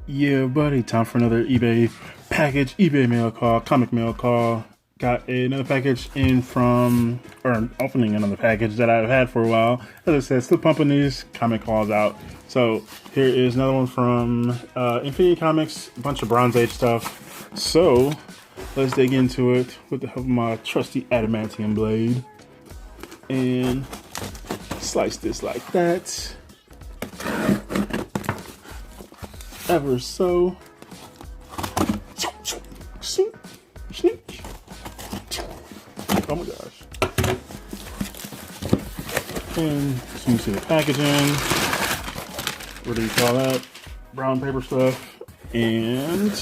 Yeah, buddy, time for another eBay package, eBay mail call, comic mail call. Got another package in from, or opening another package that I've had for a while. As I said, still pumping these comic calls out. So here is another one from Infinity Comics, a bunch of Bronze Age stuff. So let's dig into it with the help of my trusty adamantium blade. And slice this like that. Ever so. Oh my gosh. And so you see the packaging. What do you call that? Brown paper stuff. And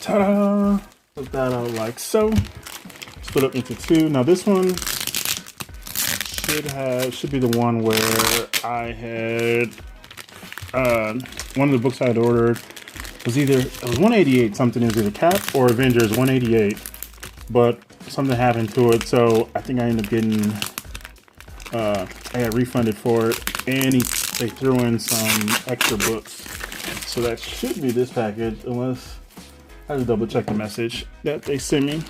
ta-da! Put that out like so. Split up into two. Now this one should be the one where I had one of the books I had ordered was it was 188 something, it was either Cap or Avengers 188, but something happened to it, so I think I ended up getting I got refunded for it, and they threw in some extra books, so that should be this package, unless I have to double check the message that they sent me,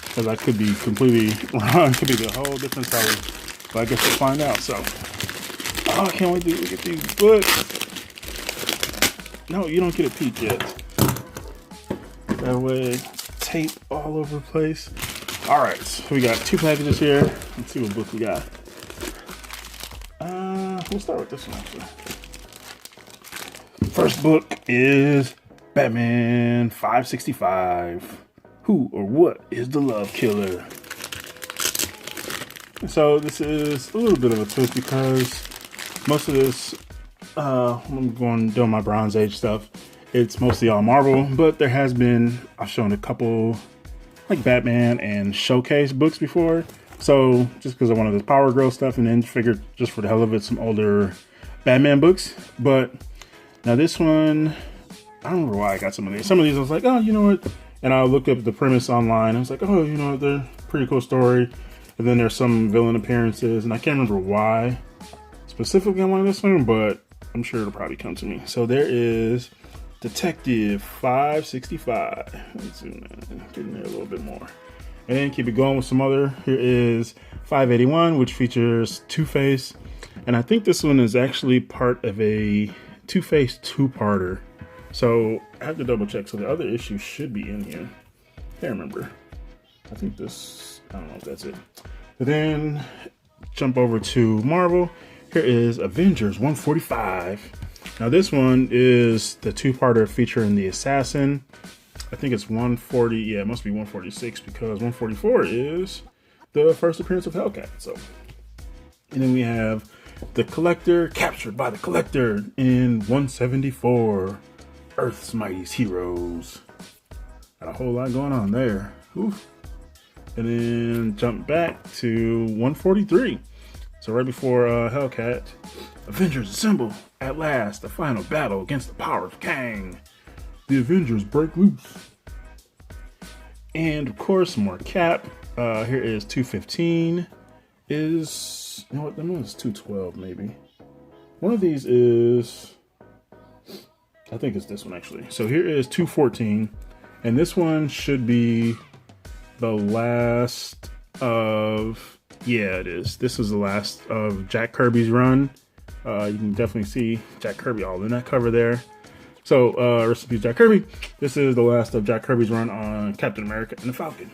because I could be completely wrong. It could be the whole different seller, but I guess we'll find out. So I can't wait to look at these books. No, you don't get a peek yet. That way, tape all over the place. All right, so we got two packages here. Let's see what book we got. We'll start with this one actually. First book is Batman 565. Who or what is the love killer? So this is a little bit of a twist because most of this, I'm going doing my Bronze Age stuff. It's mostly all Marvel, but there has been, I've shown a couple like Batman and Showcase books before. So just because I wanted this Power Girl stuff, and then figured just for the hell of it, some older Batman books. But now this one, I don't remember why I got some of these. Some of these I was like, oh, you know what? And I looked up the premise online. I was like, oh, you know, they're pretty cool story. And then there's some villain appearances, and I can't remember why specifically I wanted this one, but I'm sure it'll probably come to me. So there is Detective 565. Let's zoom in, get in there a little bit more. And then keep it going with some other. Here is 581, which features Two-Face. And I think this one is actually part of a Two-Face two-parter. So I have to double check. So the other issue should be in here. Can't remember. I think this, I don't know if that's it. But then jump over to Marvel. Here is Avengers 145. Now this one is the two-parter featuring the Assassin. I think it's 140. Yeah, it must be 146 because 144 is the first appearance of Hellcat. So, and then we have the Collector, captured by the Collector in 174. Earth's Mightiest Heroes. Got a whole lot going on there. Oof. And then jump back to 143. So right before Hellcat, Avengers assemble. At last, the final battle against the power of Kang. The Avengers break loose. And of course, more Cap. Here is 215. You know what? That one is 212 maybe. One of these is, I think it's this one actually. So here is 214. And this one should be the last of, yeah, it is. This is the last of Jack Kirby's run. You can definitely see Jack Kirby all in that cover there. So, rest in peace, Jack Kirby. This is the last of Jack Kirby's run on Captain America and the Falcon.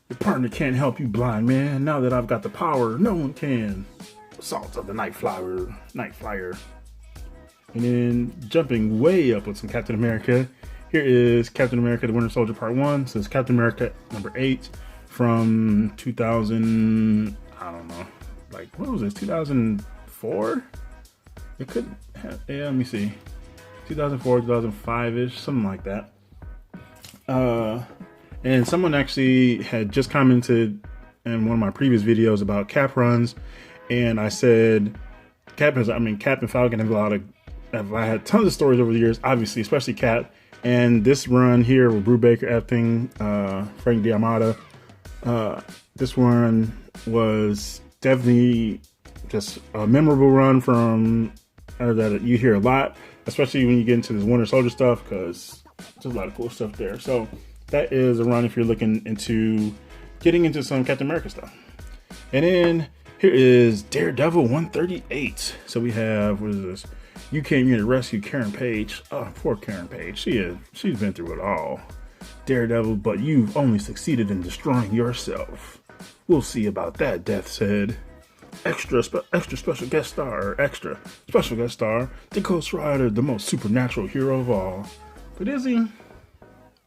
Your partner can't help you, blind man. Now that I've got the power, no one can. Assault of the Night Flyer. And then jumping way up with some Captain America. Here is Captain America: The Winter Soldier Part 1. So it's Captain America number 8 from 2000, I don't know. Like, what was this, 2004? It could have, yeah, let me see. 2004, 2005-ish, something like that. And someone actually had just commented in one of my previous videos about Cap runs, and I said Cap and Falcon have I had tons of stories over the years, obviously, especially Cap. And this run here with Brubaker, Epting, Frank D'Armata, this one was definitely just a memorable run from that you hear a lot especially when you get into this Winter Soldier stuff, because there's a lot of cool stuff there. So that is a run if you're looking into getting into some Captain America stuff. And then here is Daredevil 138. So we have, what is this? You came here to rescue Karen Page. Oh, poor Karen Page. She's been through it all. Daredevil, but you've only succeeded in destroying yourself. We'll see about that, Death said. Extra special guest star, the Ghost Rider, the most supernatural hero of all. But is he?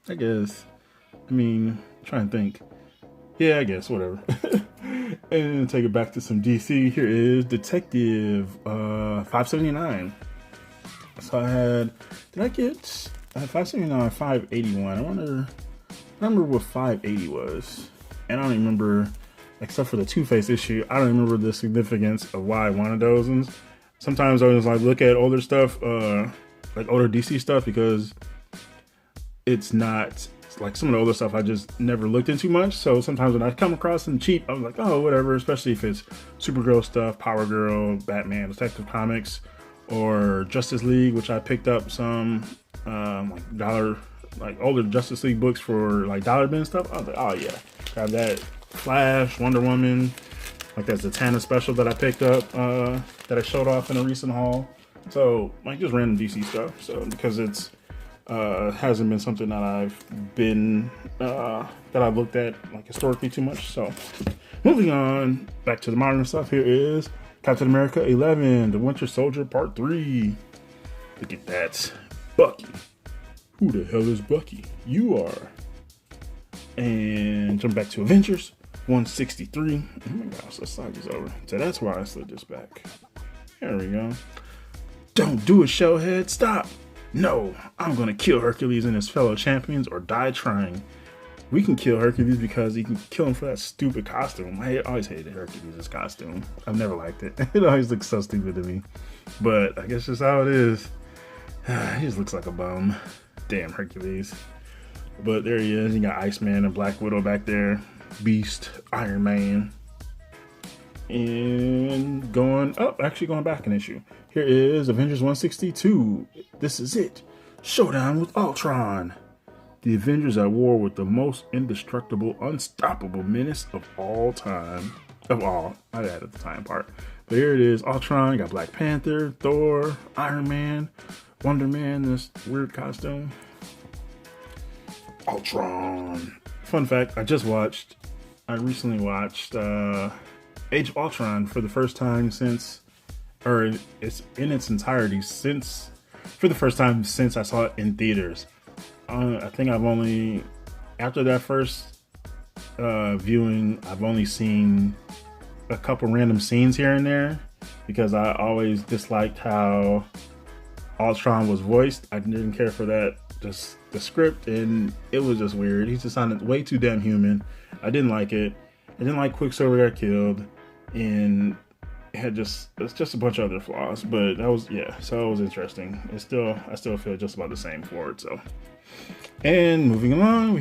I guess. I mean, trying to think. Yeah, I guess, whatever. And take it back to some DC. Here is Detective 579. So I had 579, 581. I remember what 580 was. And I don't even remember, except for the Two-Face issue, I don't remember the significance of why I wanted those. And sometimes I was like, look at older stuff, like older DC stuff, because it's not like some of the older stuff I just never looked into much. So sometimes when I come across them cheap, I was like, oh, whatever, especially if it's Supergirl stuff, Power Girl, Batman, Detective Comics, or Justice League, which I picked up some like older Justice League books for like dollar bin stuff. I was like, oh yeah, grab that. Flash, Wonder Woman, like that Zatanna special that I picked up, that I showed off in a recent haul. So like just random DC stuff. So because it's hasn't been something that I've been that I've looked at like historically too much. So moving on back to the modern stuff, here is Captain America 11, The Winter Soldier Part 3. Look at that. Bucky. Who the hell is Bucky? You are. And jump back to Avengers 163. Oh my gosh, let's slide this over. So that's why I slid this back. There we go. Don't do it, Shellhead. Stop. No, I'm going to kill Hercules and his fellow champions or die trying. We can kill Hercules because he can kill him for that stupid costume. I always hated Hercules' costume. I've never liked it. It always looks so stupid to me. But I guess that's how it is. He just looks like a bum. Damn Hercules. But there he is. You got Iceman and Black Widow back there. Beast, Iron Man. And going back an issue. Here is Avengers 162. This is it. Showdown with Ultron. The Avengers at war with the most indestructible, unstoppable menace of all time. Of all. I added the time part. But here it is. Ultron. You got Black Panther, Thor, Iron Man, Wonder Man, this weird costume. Ultron. Fun fact, I recently watched Age of Ultron for the first time since I saw it in theaters. I think after that first viewing, I've only seen a couple random scenes here and there because I always disliked how Ultron was voiced. I didn't care for that, just the script, and it was just weird. He just sounded way too damn human. I didn't like it. I didn't like Quicksilver got killed, and it's just a bunch of other flaws. But so it was interesting. I still feel just about the same for it. So, and moving along,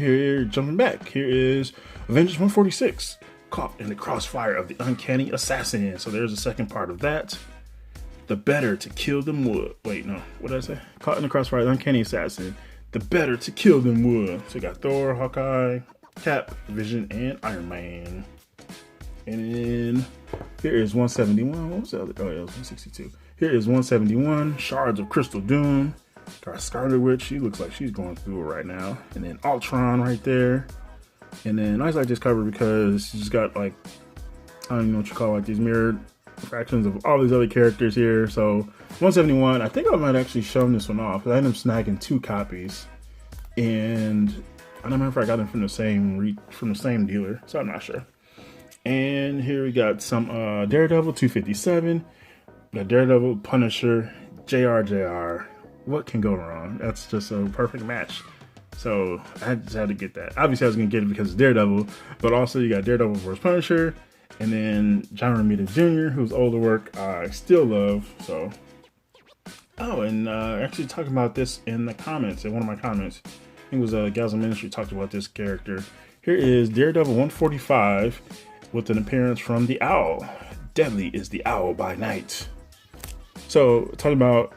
jumping back. Here is Avengers 146, caught in the crossfire of the uncanny assassin. So there's a second part of that. The better to kill them would. Wait, no. What did I say? Caught in the crossfire of the uncanny assassin. The better to kill them would. So you got Thor, Hawkeye, Cap, Vision, and Iron Man. And then here is 171. What was the other? Oh, yeah, it was 162. Here is 171. Shards of Crystal Doom. Got Scarlet Witch. She looks like she's going through it right now. And then Ultron right there. And then I just like this cover because she's got like, I don't even know what you call like these mirrored fractions of all these other characters here. So 171. I think I might actually show this one off because I ended up snagging 2 copies. And I don't remember if I got them from the same dealer. So I'm not sure. And here we got some Daredevil 257, got Daredevil, Punisher, JR. What can go wrong? That's just a perfect match. So I just had to get that. Obviously I was going to get it because it's Daredevil, but also you got Daredevil vs. Punisher, and then John Romita Jr., whose older work I still love. So, and actually talking about this in the comments, in one of my comments, I think it was Gals of Ministry talked about this character. Here is Daredevil 145. With an appearance from the Owl. Deadly is the Owl by night. So, talking about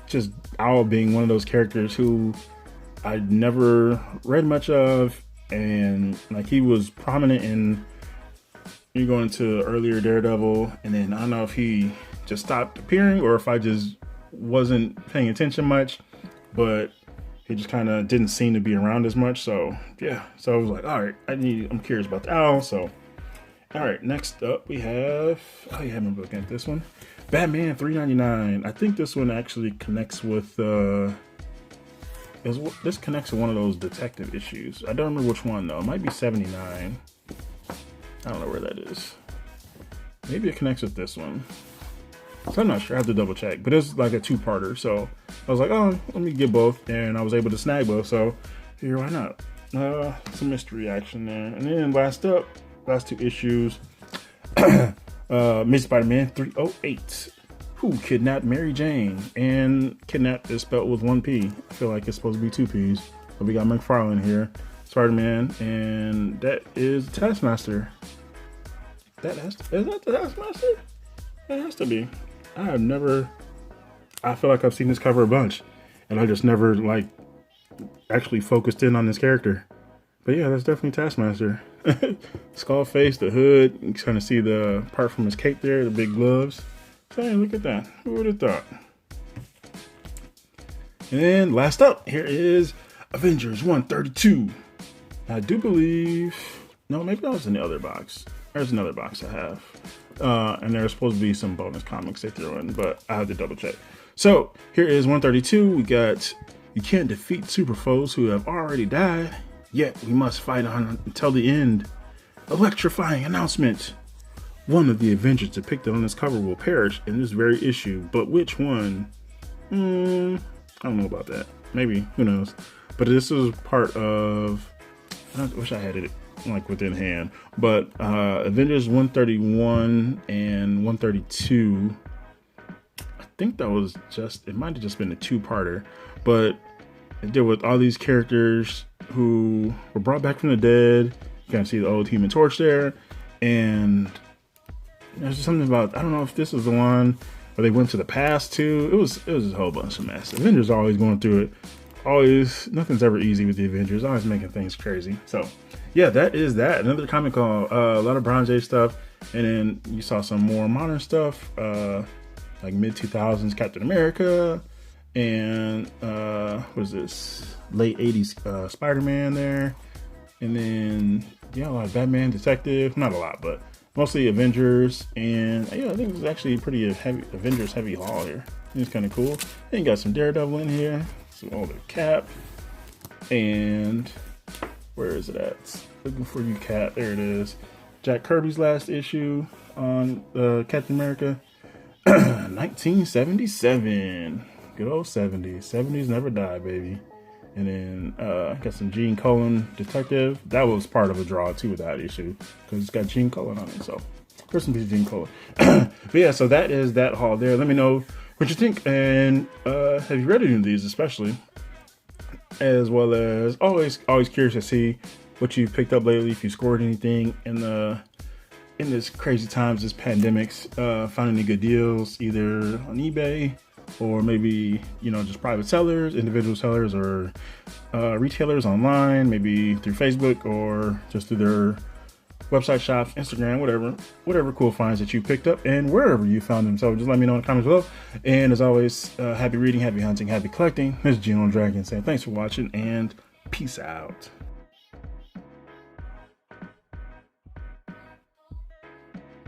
just Owl being one of those characters who I never read much of, and like he was prominent in, you go into earlier Daredevil, and then I don't know if he just stopped appearing or if I just wasn't paying attention much, but he just kind of didn't seem to be around as much. So yeah, so I was like, all right, I'm curious about the Owl. So all right, next up we have, oh yeah, I'm looking at this one, Batman 399. I think this one actually connects with this connects to one of those detective issues. I don't remember which one though. It might be 79. I don't know where that is. Maybe it connects with this one. So I'm not sure. I have to double check. But it's like a two-parter. So I was like, oh, let me get both. And I was able to snag both. So here, why not? Some mystery action there. And then last two issues. Amazing Spider-Man 308. Who kidnapped Mary Jane? And kidnapped is spelled with one P. I feel like it's supposed to be two P's. But we got McFarlane here. Spider-Man. And that is Taskmaster. Is that the Taskmaster? It has to be. I feel like I've seen this cover a bunch, and I just never like actually focused in on this character. But yeah, that's definitely Taskmaster. Skull face, the hood. You kind of see the part from his cape there, the big gloves. So hey, look at that. Who would have thought? And last up, here is Avengers 132. I do believe, no, maybe that was in the other box. There's another box I have. And there's supposed to be some bonus comics they throw in, but I have to double check. So here is 132. We got, you can't defeat super foes who have already died, yet we must fight on until the end. Electrifying announcement. One of the Avengers depicted on this cover will perish in this very issue, but which one? I don't know about that. Maybe, who knows? But this is part of, I wish I had it like within hand, but Avengers 131 and 132, I think that was just, it might have just been a two-parter, but it did with all these characters who were brought back from the dead. You can see the old Human Torch there, and there's something about, I don't know if this is the one where they went to the past too. It was a whole bunch of mess. Avengers are always going through it. Always, nothing's ever easy with the Avengers. Always making things crazy. So yeah, that is that. Another comic called a lot of Bronze Age stuff, and then you saw some more modern stuff, like mid 2000s Captain America, and what is this, late 80s Spider-Man there, and then yeah, a lot of Batman, Detective, not a lot, but mostly Avengers. And yeah, I think it's actually a pretty heavy Avengers heavy haul here. It's kind of cool. And you got some Daredevil in here, some older Cap, and where is it at? Looking for you, Cap. There it is. Jack Kirby's last issue on Captain America. 1977. Good old 70s. 70s never die, baby. And then got some Gene Colan Detective. That was part of a draw too with that issue, because it's got Gene Colan on it. So first one is Gene Colan. But yeah, so that is that haul there. Let me know what you think, and have you read any of these, especially, as well as always curious to see what you picked up lately, if you scored anything in this crazy times, this pandemics, found any good deals either on eBay or maybe, you know, just private sellers, individual sellers, or retailers online, maybe through Facebook or just through their website shops, Instagram, whatever cool finds that you picked up, and wherever you found them. So just let me know in the comments below. And as always, happy reading, happy hunting, happy collecting. This is GENOTHADRAGON saying thanks for watching, and peace out.